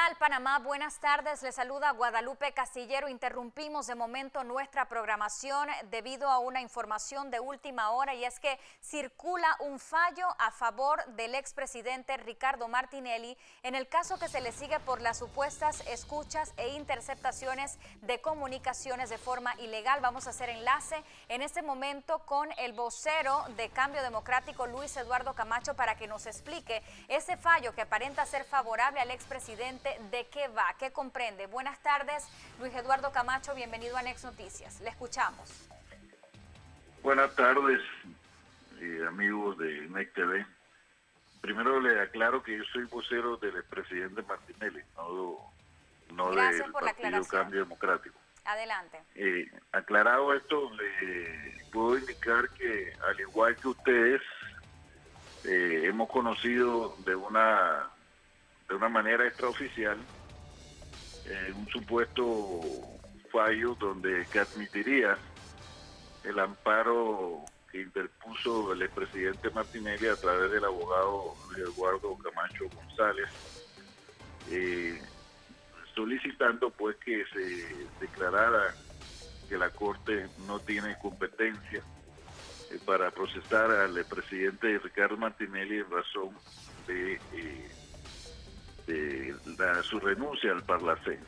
tal, Panamá? Buenas tardes. Les saluda Guadalupe Castillero. Interrumpimos de momento nuestra programación debido a una información de última hora, y es que circula un fallo a favor del expresidente Ricardo Martinelli en el caso que se le sigue por las supuestas escuchas e interceptaciones de comunicaciones de forma ilegal. Vamos a hacer enlace en este momento con el vocero de Cambio Democrático, Luis Eduardo Camacho, para que nos explique ese fallo que aparenta ser favorable al expresidente. ¿De qué va? ¿Qué comprende? Buenas tardes, Luis Eduardo Camacho, bienvenido a Next Noticias. Le escuchamos. Buenas tardes, amigos de Next TV. Primero le aclaro que yo soy vocero del expresidente Martinelli, no Gracias del por la Partido aclaración. Cambio Democrático. Adelante. Aclarado esto, le puedo indicar que, al igual que ustedes, hemos conocido de una manera extraoficial un supuesto fallo que admitiría el amparo que interpuso el expresidente Martinelli a través del abogado Luis Eduardo Camacho González, solicitando pues que se declarara que la Corte no tiene competencia para procesar al expresidente Ricardo Martinelli en razón de su renuncia al Parlacén.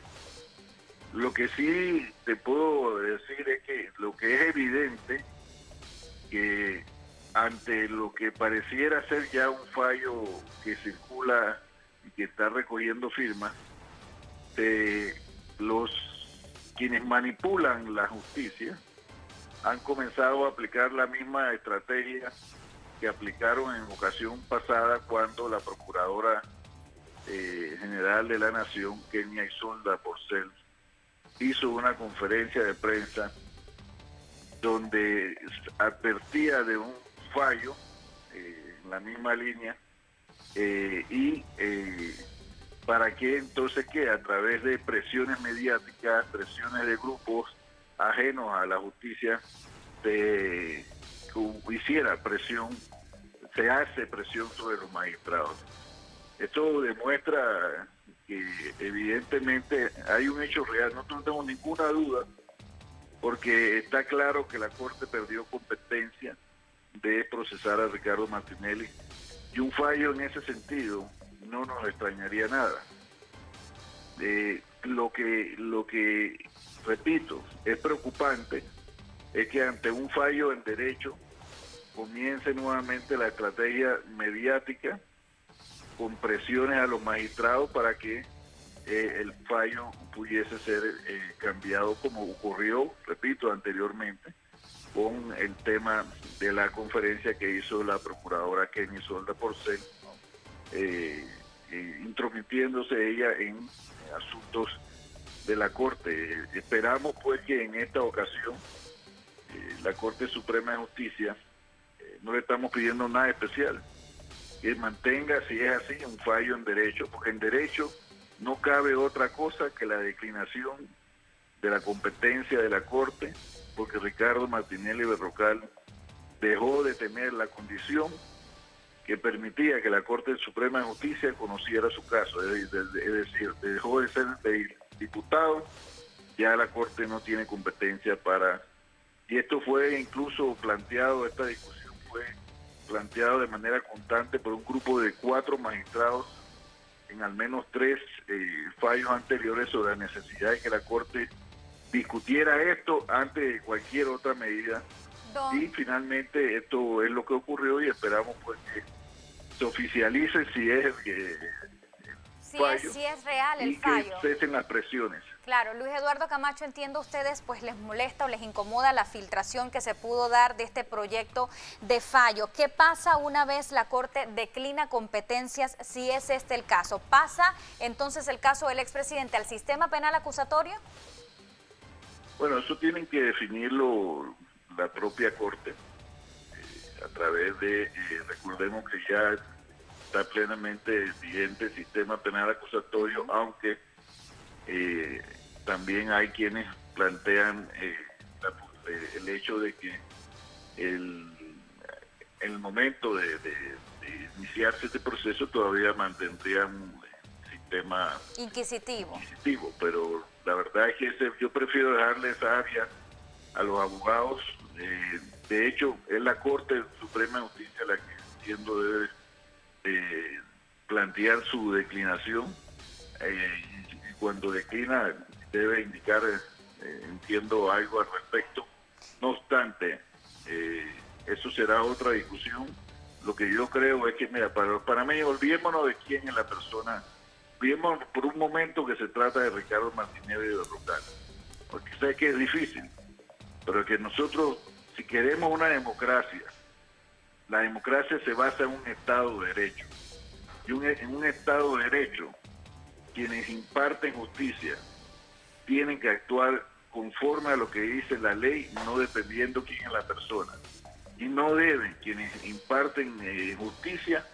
Lo que sí te puedo decir es que lo que es evidente, que ante lo que pareciera ser ya un fallo que circula y que está recogiendo firmas, quienes manipulan la justicia han comenzado a aplicar la misma estrategia que aplicaron en ocasión pasada cuando la procuradora general de la Nación, Kenia Isolda Porcel, hizo una conferencia de prensa donde advertía de un fallo en la misma línea para que entonces que a través de presiones mediáticas, presiones de grupos ajenos a la justicia, se hace presión sobre los magistrados. Esto demuestra que evidentemente hay un hecho real, no tenemos ninguna duda, porque está claro que la Corte perdió competencia de procesar a Ricardo Martinelli, y un fallo en ese sentido no nos extrañaría nada. Lo que, repito, es preocupante es que ante un fallo en derecho comience nuevamente la estrategia mediática con presiones a los magistrados para que el fallo pudiese ser cambiado, como ocurrió, repito, anteriormente con el tema de la conferencia que hizo la procuradora Kenia Isolda Porcel, intrometiéndose ella en asuntos de la Corte. Esperamos pues que en esta ocasión la Corte Suprema de Justicia, no le estamos pidiendo nada especial, que mantenga, si es así, un fallo en derecho, porque en derecho no cabe otra cosa que la declinación de la competencia de la Corte, porque Ricardo Martinelli Berrocal dejó de tener la condición que permitía que la Corte Suprema de Justicia conociera su caso, es decir, dejó de ser diputado, ya la Corte no tiene competencia para... Y esto fue incluso planteado, esta discusión fue planteado de manera constante por un grupo de 4 magistrados en al menos 3 fallos anteriores sobre la necesidad de que la Corte discutiera esto antes de cualquier otra medida. Y finalmente esto es lo que ocurrió, y esperamos pues que se oficialice si es fallo, si es real el y fallo. que cesen las presiones. Claro, Luis Eduardo Camacho, entiendo ustedes pues les molesta o les incomoda la filtración que se pudo dar de este proyecto de fallo. ¿Qué pasa una vez la Corte declina competencias, si es este el caso? ¿Pasa entonces el caso del expresidente al sistema penal acusatorio? Bueno, eso tienen que definirlo la propia Corte a través de, recordemos que ya está plenamente vigente el sistema penal acusatorio, aunque también hay quienes plantean el hecho de que el momento de iniciarse este proceso todavía mantendrían tema inquisitivo, pero la verdad es que yo prefiero dejarle esa área a los abogados. De hecho, es la Corte Suprema de Justicia la que entiendo debe plantear su declinación, y cuando declina debe indicar, entiendo, algo al respecto. No obstante, eso será otra discusión. Lo que yo creo es que, mira, para mí, olvidémonos de quién es la persona. Olvidémonos por un momento que se trata de Ricardo Martinelli de Rocal, porque sé que es difícil, pero que nosotros, si queremos una democracia, la democracia se basa en un Estado de Derecho. Y en un Estado de Derecho, quienes imparten justicia tienen que actuar conforme a lo que dice la ley, no dependiendo quién es la persona. Y no deben quienes imparten justicia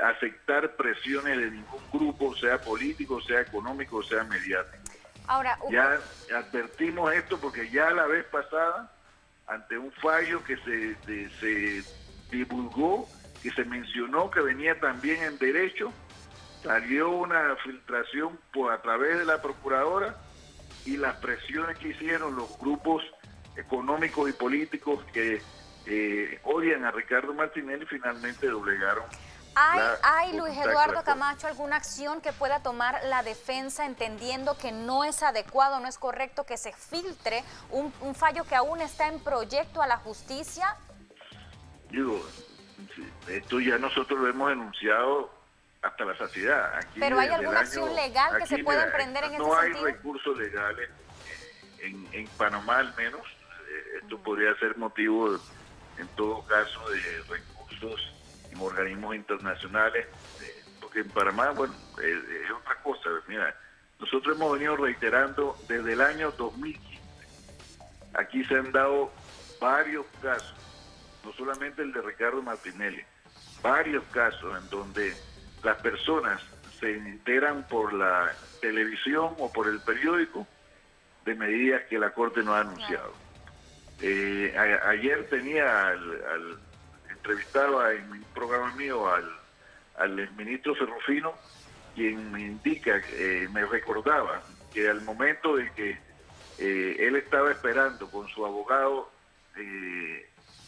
aceptar presiones de ningún grupo, sea político, sea económico, sea mediático. Ahora, ya advertimos esto porque ya la vez pasada, ante un fallo que se divulgó, que se mencionó que venía también en derecho, salió una filtración a través de la procuradora, y las presiones que hicieron los grupos económicos y políticos que odian a Ricardo Martinelli finalmente doblegaron. ¿Hay, Luis Eduardo Camacho, alguna acción que pueda tomar la defensa entendiendo que no es adecuado, no es correcto que se filtre un fallo que aún está en proyecto a la justicia? Digo, esto ya nosotros lo hemos denunciado hasta la saciedad. Aquí, ¿pero hay alguna acción legal que se pueda emprender en ese sentido? No hay recursos legales en Panamá, al menos. Esto podría ser motivo, en todo caso, de recursos en organismos internacionales, porque en Panamá, bueno, es otra cosa. Mira, nosotros hemos venido reiterando desde el año 2015. Aquí se han dado varios casos, no solamente el de Ricardo Martinelli, varios casos en donde las personas se enteran por la televisión o por el periódico de medidas que la Corte no ha anunciado. Ayer tenía entrevistaba en un programa mío al exministro Ferrufino, quien me indica, me recordaba que al momento de que él estaba esperando con su abogado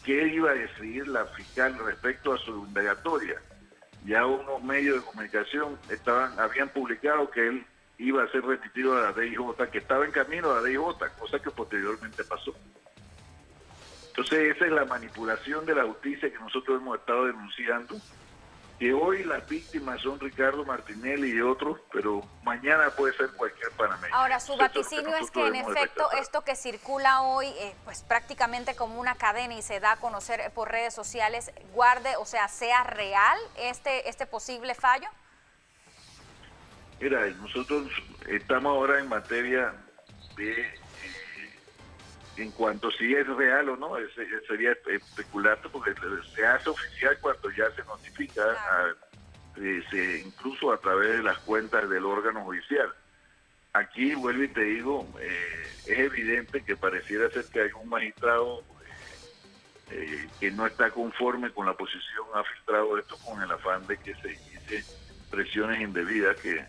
qué iba a decidir la fiscal respecto a su indagatoria, ya unos medios de comunicación habían publicado que él iba a ser remitido a la DIJ, que estaba en camino a la DIJ, cosa que posteriormente pasó. Entonces esa es la manipulación de la justicia que nosotros hemos estado denunciando, que hoy las víctimas son Ricardo Martinelli y otros, pero mañana puede ser cualquier panameño. Ahora, su vaticinio es que en efecto esto que circula hoy, pues prácticamente como una cadena y se da a conocer por redes sociales, sea real este posible fallo. Mira, nosotros estamos ahora en materia de, en cuanto si es real o no, sería especularte, porque se hace oficial cuando ya se notifica, claro, incluso a través de las cuentas del órgano judicial. Aquí, vuelvo y te digo, es evidente que pareciera ser que hay un magistrado que no está conforme con la posición, ha filtrado esto con el afán de que se inicie presiones indebidas que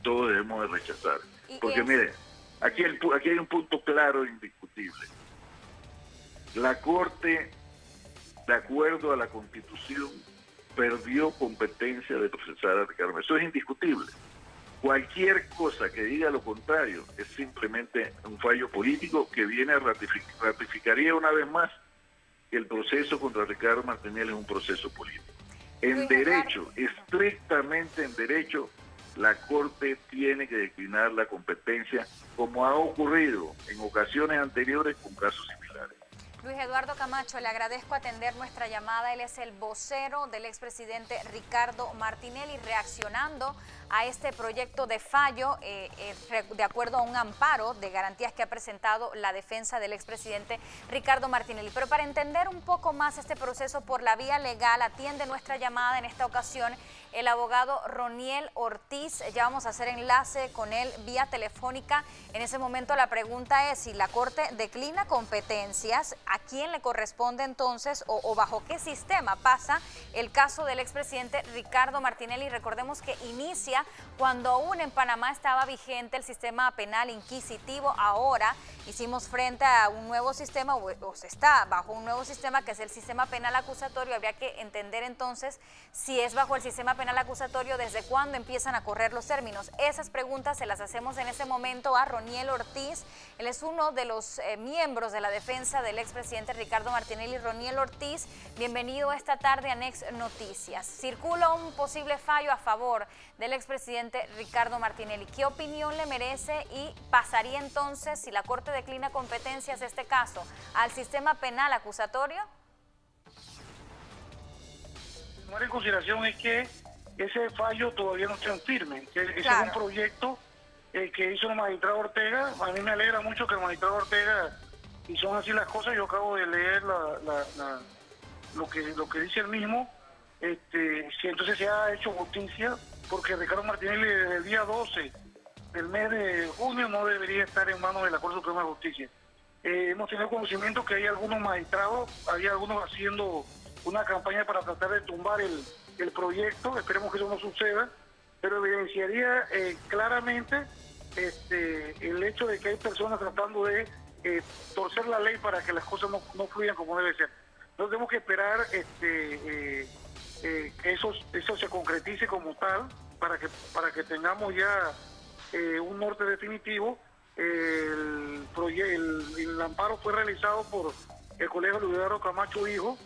todos debemos de rechazar. Porque mire, aquí hay un punto claro e indiscutible. La Corte, de acuerdo a la Constitución, perdió competencia de procesar a Ricardo. Eso es indiscutible. Cualquier cosa que diga lo contrario es simplemente un fallo político que viene a ratificaría una vez más que el proceso contra Ricardo Martinelli es un proceso político. En derecho, estrictamente en derecho, la Corte tiene que declinar la competencia, como ha ocurrido en ocasiones anteriores con casos similares. Luis Eduardo Camacho, le agradezco atender nuestra llamada. Él es el vocero del expresidente Ricardo Martinelli, reaccionando a este proyecto de fallo de acuerdo a un amparo de garantías que ha presentado la defensa del expresidente Ricardo Martinelli. Pero para entender un poco más este proceso por la vía legal, atiende nuestra llamada en esta ocasión el abogado Roniel Ortiz. Ya vamos a hacer enlace con él vía telefónica. En ese momento la pregunta es si la Corte declina competencias, ¿a quién le corresponde entonces o bajo qué sistema pasa el caso del expresidente Ricardo Martinelli? Recordemos que inicia justicia cuando aún en Panamá estaba vigente el sistema penal inquisitivo. Ahora hicimos frente a un nuevo sistema, o se está bajo un nuevo sistema, que es el sistema penal acusatorio. Habría que entender entonces si es bajo el sistema penal acusatorio, desde cuándo empiezan a correr los términos. Esas preguntas se las hacemos en este momento a Roniel Ortiz. Él es uno de los miembros de la defensa del expresidente Ricardo Martinelli. Roniel Ortiz, bienvenido esta tarde a Next Noticias. Circula un posible fallo a favor del expresidente Ricardo Martinelli. ¿Qué opinión le merece y pasaría entonces, si la Corte declina competencias, este caso al sistema penal acusatorio? Tomar en consideración es que ese fallo todavía no está en firme, que ese Claro. es un proyecto que hizo el magistrado Ortega. A mí me alegra mucho que el magistrado Ortega, y son así las cosas, yo acabo de leer lo que dice el mismo. Si entonces se ha hecho justicia, porque Ricardo Martinelli desde el día 12 del mes de junio no debería estar en manos de la Corte Suprema de Justicia. Hemos tenido conocimiento que hay algunos magistrados, hay algunos haciendo una campaña para tratar de tumbar el proyecto. Esperemos que eso no suceda, pero evidenciaría claramente el hecho de que hay personas tratando de torcer la ley para que las cosas no fluyan como debe ser. Entonces tenemos que esperar que eso se concretice como tal, para que tengamos ya un norte definitivo. El amparo fue realizado por el colegio Luis Eduardo Camacho Hijo.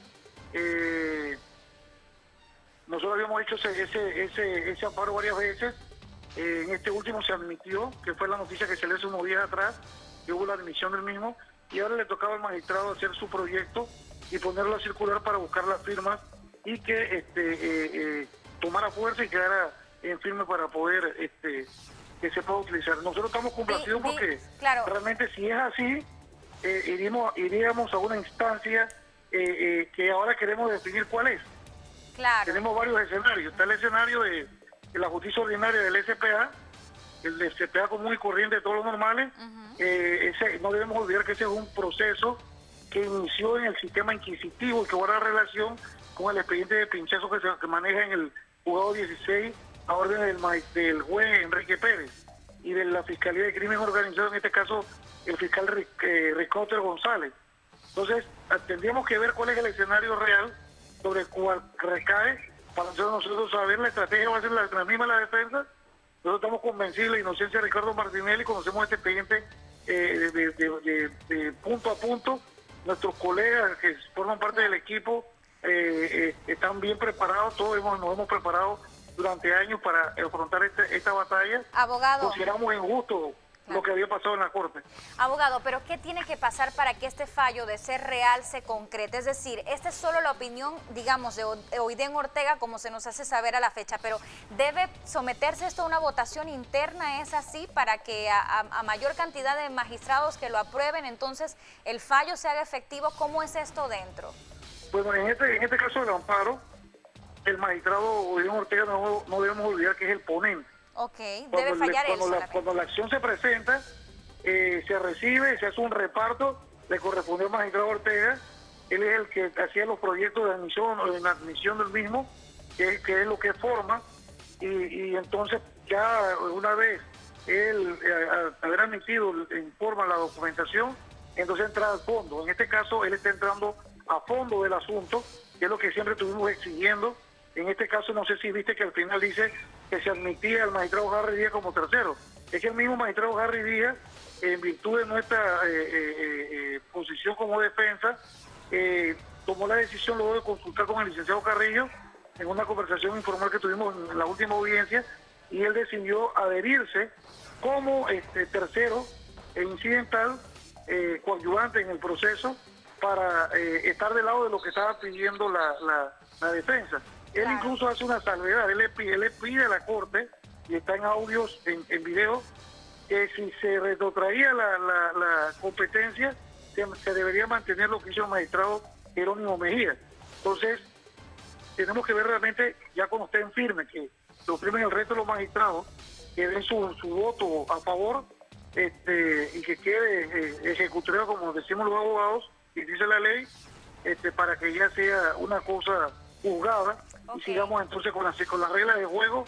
Nosotros habíamos hecho ese amparo varias veces. En este último se admitió, que fue la noticia que se le hizo unos días atrás, que hubo la admisión del mismo, y ahora le tocaba al magistrado hacer su proyecto y ponerlo a circular para buscar las firmas y que tomara fuerza y quedara en firme para poder que se pueda utilizar. Nosotros estamos complacidos porque claro, realmente, si es así, iríamos a una instancia que ahora queremos definir cuál es. claro. Tenemos varios escenarios. Está el escenario de la justicia ordinaria del SPA, el SPA común y corriente de todos los normales. No debemos olvidar que ese es un proceso que inició en el sistema inquisitivo y que guarda relación con el expediente de pinchazo que maneja en el juzgado 16 a orden del juez Enrique Pérez y de la Fiscalía de Crimen Organizado, en este caso el fiscal Ricotter González. Entonces, tendríamos que ver cuál es el escenario real sobre el cual recae, para nosotros saber la estrategia. Va a ser la misma la defensa. Nosotros estamos convencidos de la inocencia de Ricardo Martinelli, conocemos este expediente de punto a punto. Nuestros colegas que forman parte del equipo están bien preparados, todos nos hemos preparado durante años para afrontar esta batalla. Abogado, consideramos injusto lo que había pasado en la Corte. Abogado, pero ¿qué tiene que pasar para que este fallo, de ser real, se concrete? Es decir, esta es solo la opinión, digamos, de Oiden Ortega, como se nos hace saber a la fecha, pero ¿debe someterse esto a una votación interna? ¿Es así? Para que a mayor cantidad de magistrados que lo aprueben, entonces el fallo se haga efectivo. ¿Cómo es esto dentro? Bueno, en este caso del amparo, el magistrado Oiden Ortega no debemos olvidar que es el ponente. Ok, debe fallar él solamente. Cuando la acción se presenta, se recibe, se hace un reparto, le corresponde al magistrado Ortega. Él es el que hacía los proyectos de admisión o de admisión del mismo, que es lo que forma, y entonces ya una vez él, al haber admitido en forma la documentación, entonces entra al fondo. En este caso, él está entrando a fondo del asunto, que es lo que siempre estuvimos exigiendo. En este caso, no sé si viste que al final dice que se admitía al magistrado Harry Díaz como tercero. Es que el mismo magistrado Harry Díaz, en virtud de nuestra posición como defensa, tomó la decisión luego de consultar con el licenciado Carrillo en una conversación informal que tuvimos en la última audiencia, y él decidió adherirse como tercero e incidental, coadyuvante en el proceso, para estar del lado de lo que estaba pidiendo la defensa. Él incluso hace una salvedad, él le pide a la Corte, y está en audios, en video, que si se retrotraía la competencia, se debería mantener lo que hizo el magistrado Jerónimo Mejía. Entonces, tenemos que ver realmente, ya cuando estén firmes, que lo primen el resto de los magistrados, que den su voto a favor, y que quede ejecutado, como decimos los abogados, y dice la ley, para que ya sea una cosa juzgada. Y sigamos entonces con las reglas de juego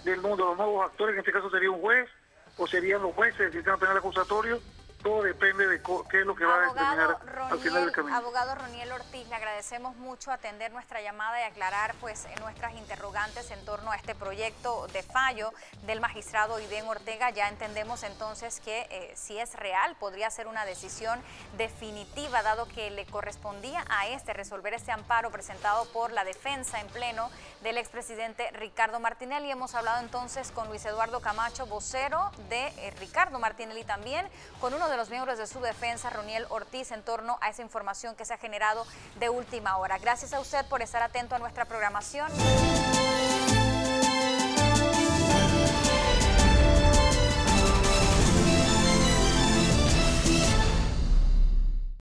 de los nuevos actores, en este caso sería un juez o serían los jueces del sistema penal acusatorio. Todo depende de qué es lo que va a determinar al final del camino. Abogado Roniel Ortiz, le agradecemos mucho atender nuestra llamada y aclarar pues nuestras interrogantes en torno a este proyecto de fallo del magistrado Oiden Ortega. Ya entendemos entonces que si es real podría ser una decisión definitiva, dado que le correspondía a resolver este amparo presentado por la defensa en pleno del expresidente Ricardo Martinelli. Hemos hablado entonces con Luis Eduardo Camacho, vocero de Ricardo Martinelli, también con uno de los miembros de su defensa, Roniel Ortiz, en torno a esa información que se ha generado de última hora. Gracias a usted por estar atento a nuestra programación.